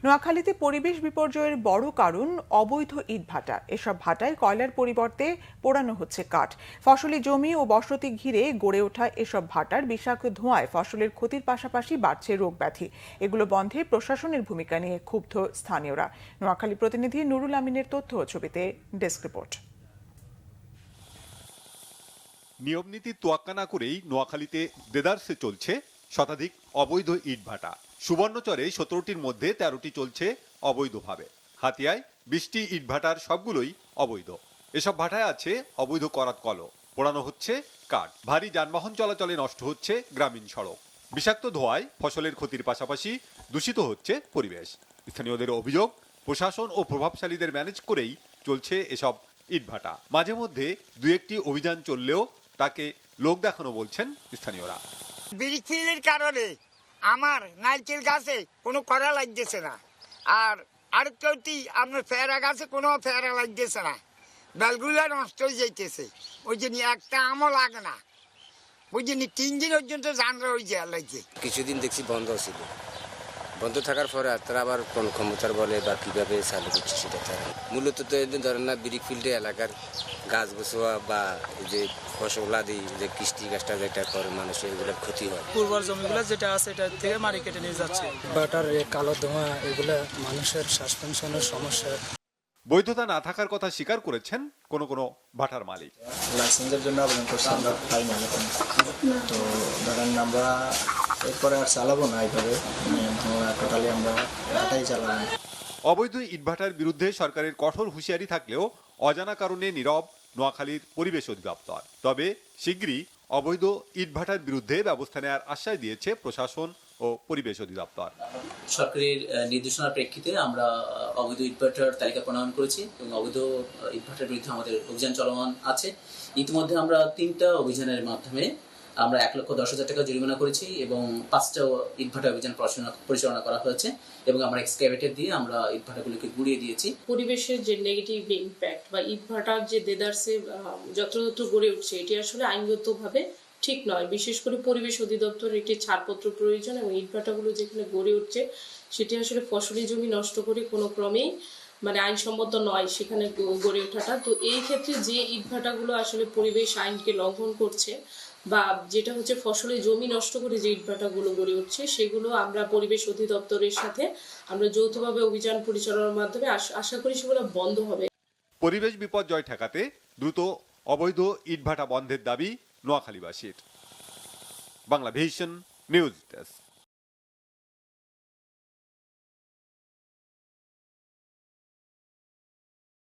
নোয়াখালীতে পরিবেশ বিপর্যয়ের বড় কারণ অবৈধ ইটভাটা। এসব ভাটায় কয়লার পরিবর্তে পোড়ানো হচ্ছে কাঠ। ফসলি জমি ও বসতি ঘিরে গড়ে ওঠা এসব ভাটার বিষাক্ত ধোঁয়ায় ফসলের ক্ষতির পাশাপাশি বাড়ছে রোগ ব্যাধি। এগুলো বন্ধে প্রশাসনের ভূমিকা নিয়ে ক্ষুব্ধ স্থানীয়রা। নোয়াখালী প্রতিনিধি নুরুল আমিনের তথ্য ও ছবিতে ডেস্ক রিপোর্ট। নিয়ম নীতি তোয়াক্কা না করেই নোয়াখালীতে দেদারসে চলছে শতাধিক অবৈধ ইটভাটা। সুবর্ণচরে 17টির মধ্যে 13টি চলছে অবৈধভাবে। হাতিয়ায় 20টি ইটভাটার সবগুলোই অবৈধ। এসব ভাটায় আছে অবৈধ করাত কলও, পোড়ানো হচ্ছে কাঠ। ভারী যানবাহন চলাচলে নষ্ট হচ্ছে গ্রামীণ সড়ক। বিষাক্ত ধোঁয়ায় ফসলের ক্ষতির পাশাপাশি দূষিত হচ্ছে পরিবেশ। স্থানীয়দের অভিযোগ, প্রশাসন ও প্রভাবশালীদের ম্যানেজ করেই চলছে এসব ইটভাটা। মাঝে মধ্যে দু একটি অভিযান চললেও তাকে লোক দেখানো বলছেন স্থানীয়রা। বিড়ির কারণে আমার নারকেল গাছে কোনো কড়া লাগতেছে না, আর আরেকটি আপনার পেয়ারা গাছে কোনো পেয়ারা লাগতেছে না। বেলগুলা নষ্ট হয়ে যাইতেছে, ওই জন্য একটা আমও লাগে না। ওই জন্য 3 দিন পর্যন্ত জানরা হয়ে যায় লাগছে। কিছুদিন দেখছি বন্ধ ছিল, বন্ধ থাকার পরে তারা আবার কোন ক্ষমতার বলে বা কিভাবে চালু করছে সেটা তারা মূলত তো এদিন ধরেন না বিড়ি ফিল্ডে এলাকার গাছ গোছোয়া বা যে ফসলাদি যে কৃষ্টি গাছটা যেটা করে মানুষের এগুলোর ক্ষতি হয়। পূর্বর জমিগুলো যেটা আছে এটা থেকে মারি কেটে নিয়ে যাচ্ছে। বাটার কালো ধোঁয়া এগুলো মানুষের সাসপেনশনের সমস্যা। বৈধতা না থাকার কথা স্বীকার করেছেন কোন ভাটার মালিক। লাইসেন্সের জন্য আবেদন করছি, আমরা পাইনি এখন। তো ধরেন আমরা এরপরে আর চালাবো না এইভাবে, টোটালি আমরা ভাটাই চালাবো। অবৈধ ইটভাটার বিরুদ্ধে সরকারের কঠোর হুঁশিয়ারি থাকলেও অজানা কারণে নীরব নোয়াখালীর পরিবেশ অধিদপ্তর। তবে শিগগিরই অবৈধ ইটভাটার বিরুদ্ধে ব্যবস্থা নেওয়ার আশ্বাস দিয়েছে প্রশাসন ও পরিবেশ অধিদপ্তর। সরকারের নির্দেশনার প্রেক্ষিতে আমরা অবৈধ ইটভাটার তালিকা প্রণয়ন করেছি এবং অবৈধ ইটভাটার বিরুদ্ধে আমাদের অভিযান চলমান আছে। ইতিমধ্যে আমরা 3টা অভিযানের মাধ্যমে আমরা 1,10,000 টাকা জরিমানা করেছি এবং 5টা ইটভাটা অভিযান পরিচালনা করা হয়েছে এবং আমরা এক্সক্যাভেটর দিয়ে আমরা ইটভাটাগুলোকে গুঁড়িয়ে দিয়েছি। পরিবেশের যে নেগেটিভ ইম্প্যাক্ট বা ইটভাটার যে দেদারসে যত্রতত্র গড়ে উঠছে, এটি আসলে আইনগতভাবে ঠিক নয়। বিশেষ করে পরিবেশ অধিদপ্তরের একটি ছাড়পত্র প্রয়োজন এবং ইটভাটাগুলো যেখানে গড়ে উঠছে সেটি আসলে ফসলি জমি নষ্ট করে কোনো ক্রমেই আইনসম্মত নয় সেখানে গড়ে ওঠাটা। তো এই ক্ষেত্রে যে ইটভাটাগুলো আসলে পরিবেশ আইনকে লঙ্ঘন করছে বা যেটা হচ্ছে ফসলের জমি নষ্ট করে যে ইটভাটাগুলো গড়ে উঠছে, সেগুলো আমরা পরিবেশ অধিদপ্তরের সাথে আমরা যৌথভাবে অভিযান পরিচালনার মাধ্যমে আশা করি সেগুলো বন্ধ হবে। পরিবেশ বিপর্যয় ঠেকাতে দ্রুত অবৈধ ইটভাটা বন্ধের দাবি নোয়াখালীবাসীর। Bangla Vision news desk.